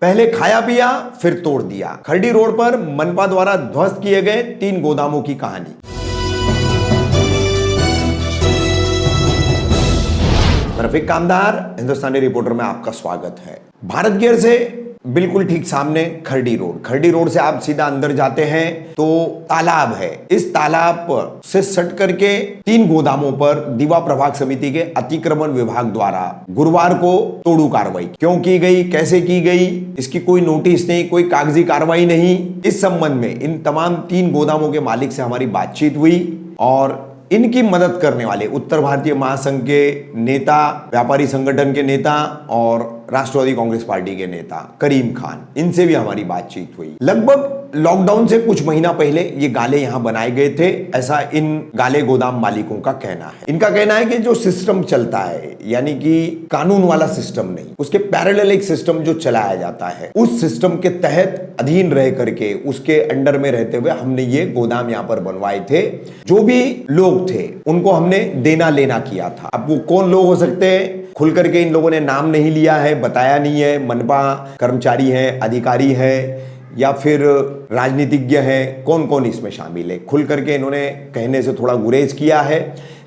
पहले खाया पिया फिर तोड़ दिया। खरडी रोड पर मनपा द्वारा ध्वस्त किए गए 3 गोदामों की कहानी। रफीक कामदार, हिंदुस्तानी रिपोर्टर में आपका स्वागत है। भारत गियर से बिल्कुल ठीक सामने खरडी रोड से आप सीधा अंदर जाते हैं तो तालाब है। इस तालाब से सट करके 3 गोदामों पर दीवा प्रभाग समिति के अतिक्रमण विभाग द्वारा गुरुवार को तोड़ू कार्रवाई क्यों की गई, कैसे की गई, इसकी कोई नोटिस नहीं, कोई कागजी कार्रवाई नहीं। इस संबंध में इन तमाम 3 गोदामों के मालिक से हमारी बातचीत हुई और इनकी मदद करने वाले उत्तर भारतीय महासंघ के नेता, व्यापारी संगठन के नेता और राष्ट्रवादी कांग्रेस पार्टी के नेता करीम खान, इनसे भी हमारी बातचीत हुई। लगभग लॉकडाउन से कुछ महीना पहले ये गाले यहां बनाए गए थे, ऐसा इन गाले गोदाम मालिकों का कहना है। इनका कहना है कि जो सिस्टम चलता है, यानी कि कानून वाला सिस्टम नहीं, उसके पैरेलल एक सिस्टम जो चलाया जाता है, उस सिस्टम के तहत अधीन रह करके उसके अंडर में रहते हुए हमने ये गोदाम यहाँ पर बनवाए थे। जो भी लोग थे उनको हमने देना लेना किया था। अब वो कौन लोग हो सकते हैं, खुल करके इन लोगों ने नाम नहीं लिया है, बताया नहीं है। मनपा कर्मचारी हैं, अधिकारी हैं या फिर राजनीतिज्ञ हैं, कौन कौन इसमें शामिल है, खुल करके इन्होंने कहने से थोड़ा गुरेज किया है।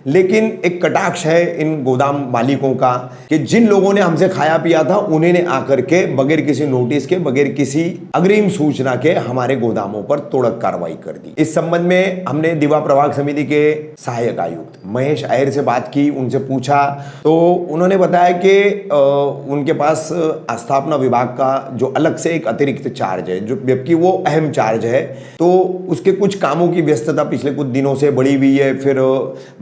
लेकिन एक कटाक्ष है इन गोदाम मालिकों का कि जिन लोगों ने हमसे खाया पिया था उन्होंने आकर के बगैर किसी नोटिस के, बगैर किसी अग्रिम सूचना के हमारे गोदामों पर तोड़क कार्रवाई कर दी। इस संबंध में हमने दीवा प्रभाग समिति के सहायक आयुक्त महेश अय्यर से बात की, उनसे पूछा तो उन्होंने बताया कि उनके पास स्थापना विभाग का जो अलग से एक अतिरिक्त चार्ज है, जो जबकि वो अहम चार्ज है, तो उसके कुछ कामों की व्यस्तता पिछले कुछ दिनों से बढ़ी हुई है। फिर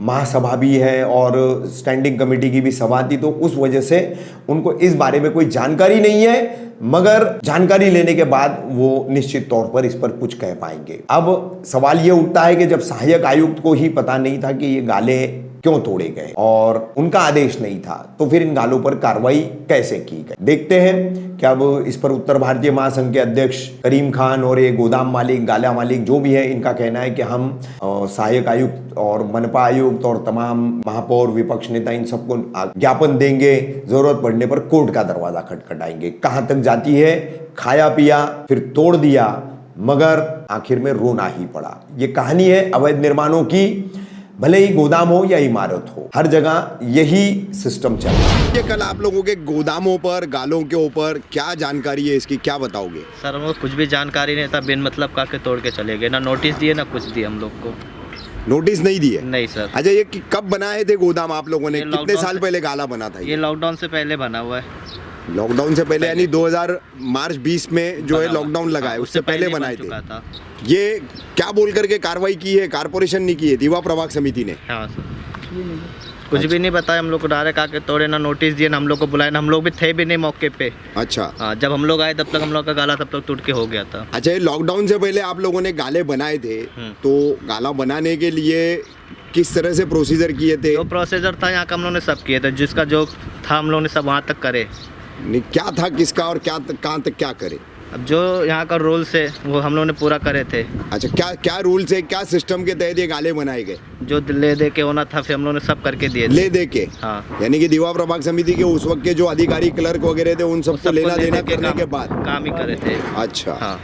महासभा भी है और स्टैंडिंग कमेटी की भी सभा थी, तो उस वजह से उनको इस बारे में कोई जानकारी नहीं है, मगर जानकारी लेने के बाद वो निश्चित तौर पर इस पर कुछ कह पाएंगे। अब सवाल ये उठता है कि जब सहायक आयुक्त को ही पता नहीं था कि ये गाले क्यों तोड़े गए और उनका आदेश नहीं था, तो फिर इन गालों पर कार्रवाई कैसे की गई। देखते हैं कि अब इस पर उत्तर भारतीय महासंघ के अध्यक्ष करीम खान और ये गोदाम मालिक, गाला मालिक जो भी है, इनका कहना है कि हम सहायक आयुक्त और मनपा आयुक्त और तमाम महापौर, विपक्ष नेता, इन सबको ज्ञापन देंगे, जरूरत पड़ने पर कोर्ट का दरवाजा खटखटाएंगे। कहां तक जाती है, खाया पिया फिर तोड़ दिया मगर आखिर में रोना ही पड़ा। ये कहानी है अवैध निर्माणों की। भले ही गोदाम हो या इमारत हो, हर जगह यही सिस्टम चल रहा है। कल आप लोगों के गोदामों पर, गालों के ऊपर क्या जानकारी है इसकी, क्या बताओगे? सर हमको कुछ भी जानकारी नहीं था, बिन मतलब का के तोड़ के चले गए, ना नोटिस दिए ना कुछ दिए हम लोग को। नोटिस नहीं दिए? नहीं सर। अच्छा, ये कब बनाए थे गोदाम आप लोगों ने, कितने साल पहले गाला बना था? ये लॉकडाउन से पहले बना हुआ है। लॉकडाउन से पहले यानी 2000 मार्च 20 में जो है लॉकडाउन लगा है, उससे पहले बनाए थे। ये क्या बोल करके कार्रवाई की है? कारपोरेशन ने की है, दीवा प्रभाग समिति ने? हाँ सर, कुछ भी नहीं बताया हम लोग को, डायरेक्ट आके तोड़े, ना नोटिस दिए, ना हम लोग को बुलाए, ना हम लोग भी थे भी नहीं मौके पे। अच्छा। हाँ, जब हम लोग आए तब तक हम लोग का गाला तब तक टूट के हो गया था। अच्छा, ये लॉकडाउन से पहले आप लोगों ने गाले बनाए थे, तो गाला बनाने के लिए किस तरह से प्रोसीजर किए थे? जो प्रोसीजर था यहाँ का हम लोगों ने सब किए थे, जिसका जो था हम लोगों ने सब वहाँ तक करे। नहीं, क्या था, किसका और क्या कहाँ तक क्या करे? अब जो यहाँ का रूल्स है वो हम लोगों ने पूरा करे थे। अच्छा, क्या क्या रूल्स है, क्या सिस्टम के तहत ये गाले बनाए गए? जो ले दे के होना था फिर हम लोगों ने सब करके दिए। ले दे के? हाँ। यानी कि दीवा प्रभाग समिति के उस वक्त के जो अधिकारी, क्लर्क वगैरह थे, उन सबको लेना देना करने के बाद काम ही करे थे। अच्छा। हाँ।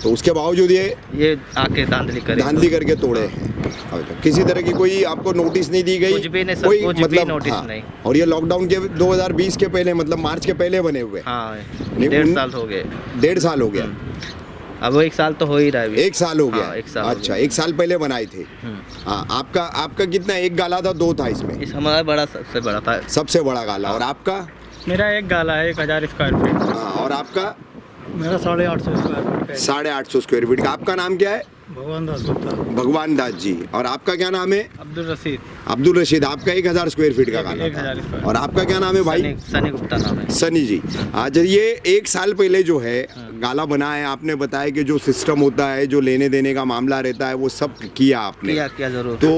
तो उसके बावजूद ये आके धांधली करके तोड़े हैं। किसी तरह की कोई आपको नोटिस नहीं दी गई? कुछ भी नहीं सर, कोई कुछ भी नोटिस नहीं। और ये लॉकडाउन के 2020 के पहले, मतलब मार्च के पहले बने हुए? हाँ, 1.5 साल हो गए। 1.5 साल हो गया? अब 1 साल तो हो ही रहा है। 1 साल हो गया? हाँ, 1 साल। अच्छा, 1 साल पहले बनाए थे। हाँ, आपका कितना, एक गाला था, 2 था इसमें? हमारा बड़ा, सबसे बड़ा था। सबसे बड़ा गाला। और आपका? मेरा एक गाला है, 1000 स्क्वायर फीट। हाँ, और आपका? मेरा 850 स्क्वायर फीट का है। 850 स्क्वायर फीट का। आपका नाम क्या है? भगवान दास गुप्ता। भगवान दास जी। और आपका क्या नाम है? अब्दुल रशीद। अब्दुल रशीद। आपका 1000 स्क्वायर फीट का गाला? 1000 स्क्वायर। और आपका क्या नाम है भाई? सनी गुप्ता नाम है। सनी जी। आज ये 1 साल पहले जो है गाला बना है, आपने बताया कि जो सिस्टम होता है, जो लेने देने का मामला रहता है, वो सब किया आपने? क्या जरूर। तो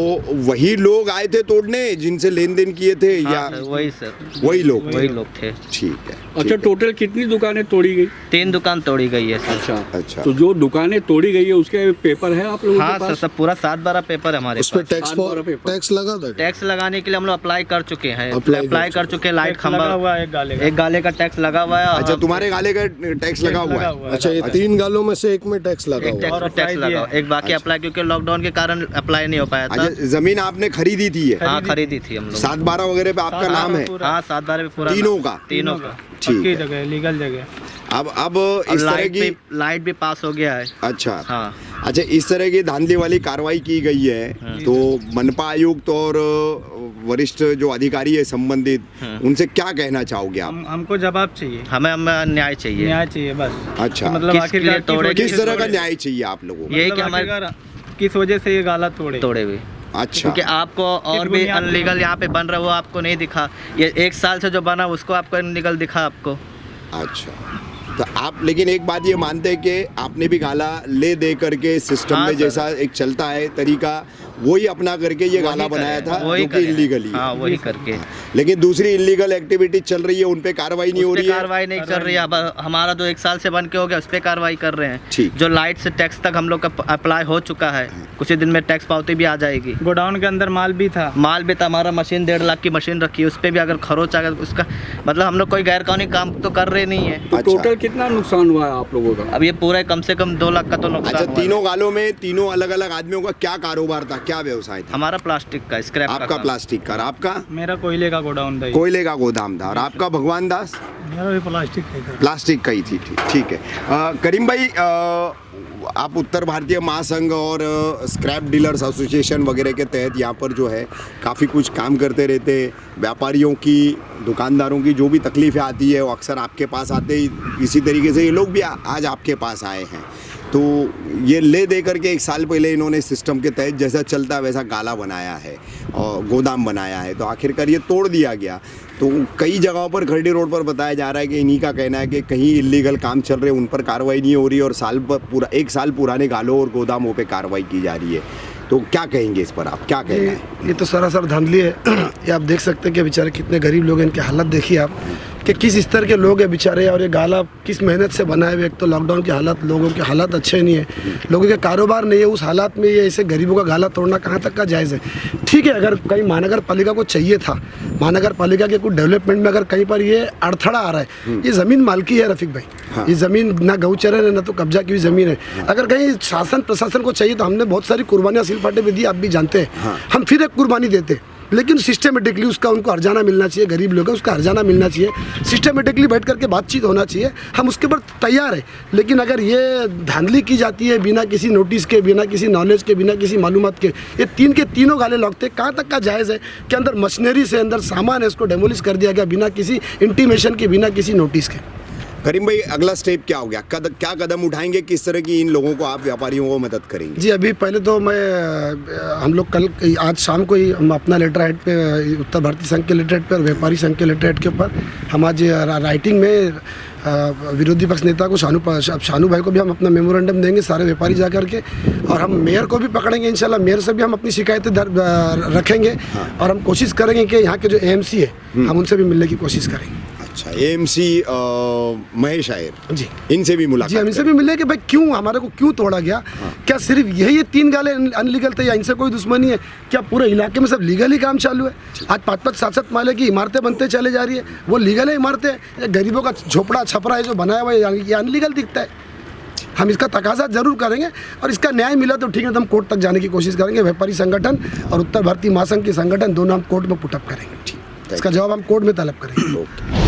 वही लोग आए थे तोड़ने जिनसे लेन देन किए थे? हाँ, या वही सर, वही लोग थे। ठीक है। अच्छा, टोटल कितनी दुकानें तोड़ी गई? 3 दुकान तोड़ी गई है सर। अच्छा। तो जो दुकानें तोड़ी गई है उसके पेपर है आप लोगों हाँ के पास? सर, सब पूरा 7-12 पेपर हमारे उस पे पास। Tax paper? टैक्स लगा था? टैक्स लगाने के लिए हम लोग अप्लाई कर चुके हैं, अप्लाई अप्लाई कर चुके हैं। लाइट टैक्स लगा खंबा हुआ है, एक गाले का। एक गाले का टैक्स लगा हुआ है। अच्छा, तुम्हारे गाले का टैक्स लगा हुआ है? अच्छा, ये 3 गालों में से एक में टैक्स लगा एक हुआ है। टैक्स और टैक्स apply लगा, दिया। एक बाकी अप्लाई, क्योंकि लॉकडाउन के कारण अप्लाई नहीं हो पाया था। अच्छा, जमीन आपने खरीदी थी है? हाँ, खरीदी थी हम लोग। 7/12 वगैरह पे आपका नाम है? हाँ, 7/12 में पूरा तीनों का? तीनों का। ठीक पक्की है। जगह, लीगल जगह। अब इस तरह की लाइट भी पास हो गया है। अच्छा हाँ। अच्छा, इस तरह की धांधली वाली कार्रवाई की गई है तो मनपा आयुक्त और वरिष्ठ जो अधिकारी है संबंधित, उनसे क्या कहना चाहोगे आप? हमको जवाब चाहिए, हमें न्याय चाहिए। न्याय चाहिए बस। अच्छा, मतलब किसके लिए आखिरकार तोड़े? किस तरह का न्याय चाहिए आप लोगों को? यही कि मतलब हमारे आखिरकार किस वजह से ये गाला तोड़े? तोड़े हुए, अच्छा, क्योंकि आपको और भी बुनियाद पे? अनलीगल यहाँ पे बन रहा है, वो आपको नहीं दिखा। ये 1 साल से जो बना उसको आपको अनलीगल दिखा आपको। अच्छा, तो आप लेकिन एक बात ये मानते हैं कि आपने भी गाला ले दे करके सिस्टम हाँ, में सर। जैसा एक चलता है तरीका, वही अपना करके ये गाला बनाया था जो कि इलीगली है। हाँ, वही करके। लेकिन दूसरी इलीगल एक्टिविटी चल रही है, उन पे कार्रवाई नहीं हो उस पे रही है। कार्रवाई नहीं चल रही है। अब हमारा जो 1 साल से बन के हो गया उस पे कार्रवाई कर रहे हैं। ठीक। जो लाइट से टैक्स तक हम लोग का अप्लाई हो चुका है, कुछ ही दिन में टैक्स पावती भी आ जाएगी। गोडाउन के अंदर माल भी था। माल भी था, हमारा मशीन 1.5 लाख की मशीन रखी है, उस पर भी अगर खरोच आ गया तो उसका मतलब हम लोग कोई गैर कानूनी काम तो कर रहे नहीं है। तो अच्छा। टोटल कितना नुकसान हुआ है आप लोगों का? अब ये पूरा कम से कम 2 लाख का तो नुकसान अच्छा, हुआ है। तीनों गालों में तीनों अलग अलग आदमियों का क्या कारोबार था, क्या व्यवसाय था? हमारा प्लास्टिक का, स्क्रैप का आपका काम। प्लास्टिक का, आपका मेरा कोयले का गोडाउन था। कोयले का गोदाम था, और आपका भगवान दास मेरा भी प्लास्टिक का। प्लास्टिक का ही थी। ठीक है। करीम भाई, आप उत्तर भारतीय महासंघ और स्क्रैप डीलर्स एसोसिएशन वगैरह के तहत यहाँ पर जो है काफ़ी कुछ काम करते रहते हैं। व्यापारियों की, दुकानदारों की जो भी तकलीफ़ें आती है वो अक्सर आपके पास आते ही, इसी तरीके से ये लोग भी आज आपके पास आए हैं। तो ये ले दे करके 1 साल पहले इन्होंने सिस्टम के तहत जैसा चलता है वैसा गाला बनाया है और गोदाम बनाया है, तो आखिरकार ये तोड़ दिया गया। तो कई जगहों पर खरडी रोड पर बताया जा रहा है कि इन्हीं का कहना है कि कहीं इलीगल काम चल रहे, उन पर कार्रवाई नहीं हो रही और 1 साल पुराने गालों और गोदामों पे कार्रवाई की जा रही है। तो क्या कहेंगे इस पर, आप क्या कहना है? ये तो सरासर धांधली है। ये आप देख सकते हैं कि बेचारे कितने गरीब लोग हैं, इनके हालत देखिए आप कि किस स्तर के लोग हैं बेचारे, और ये गाला किस मेहनत से बनाए हुए। एक तो लॉकडाउन की हालत, लोगों के हालत अच्छे नहीं है, लोगों के कारोबार नहीं है, उस हालात में ये ऐसे गरीबों का गाला तोड़ना कहाँ तक का जायज़ है? ठीक है, अगर कहीं महानगर पालिका को चाहिए था, महानगर पालिका के कुछ डेवलपमेंट में अगर कहीं पर ये अड़थड़ा आ रहा है, ये ज़मीन मालकी है रफीक भाई, ये ज़मीन ना गौचरण है ना तो कब्जा की हुई ज़मीन है। अगर कहीं शासन प्रशासन को चाहिए तो हमने बहुत सारी कुर्बानियाँ सिल फाटे में दी, आप भी जानते हैं। हम फिर एक कुर्बानी देते, लेकिन सिस्टमेटिकली उसका उनको हर्जाना मिलना चाहिए। गरीब लोग हैं, उसका हर्जाना मिलना चाहिए। सिस्टमेटिकली बैठ करके बातचीत होना चाहिए, हम उसके ऊपर तैयार हैं। लेकिन अगर ये धांधली की जाती है बिना किसी नोटिस के, बिना किसी नॉलेज के, बिना किसी मालूमात के, ये 3 के तीनों गाले लगते, कहाँ तक का जायज़ है कि अंदर मशीनरी से अंदर सामान है उसको डेमोलिश कर दिया गया बिना किसी इंटीमेशन के, बिना किसी नोटिस के। करीम भाई, अगला स्टेप क्या हो गया? क्या कदम उठाएंगे? किस तरह की इन लोगों को आप व्यापारियों को मदद करेंगे? जी, अभी पहले तो हम लोग आज शाम को ही हम अपना लेटर हेड पे, उत्तर भारतीय संघ के लेटर हेड पे और व्यापारी संघ के लेटर हेड के ऊपर हम आज राइटिंग में विरोधी पक्ष नेता को शानू भाई को भी हम अपना मेमोरेंडम देंगे, सारे व्यापारी जा करके, और हम मेयर को भी पकड़ेंगे इंशाल्लाह। मेयर से भी हम अपनी शिकायतें रखेंगे और हम कोशिश करेंगे कि यहाँ के जो AMC है हम उनसे भी मिलने की कोशिश करेंगे। अच्छा, AMC महेश आयर जी, इनसे भी मुलाकात जी, हम इनसे भी मिले कि भाई क्यों हमारे को क्यों तोड़ा गया? क्या सिर्फ यही 3 गाले अनलीगल थे या इनसे कोई दुश्मनी है? क्या पूरे इलाके में सब लीगल ही काम चालू है? आज 5-5, 7-7 माले की इमारतें बनते चले जा रही है, वो लीगल है इमारतें? या गरीबों का झोपड़ा छपरा है जो बनाया हुआ है ये अनलीगल दिखता है? हम इसका तकाजा जरूर करेंगे और इसका न्याय मिला तो ठीक है, तो हम कोर्ट तक जाने की कोशिश करेंगे। व्यापारी संगठन और उत्तर भारतीय महासंघ के संगठन दोनों हम कोर्ट में पुटअप करेंगे। इसका जवाब हम कोर्ट में तलब करेंगे।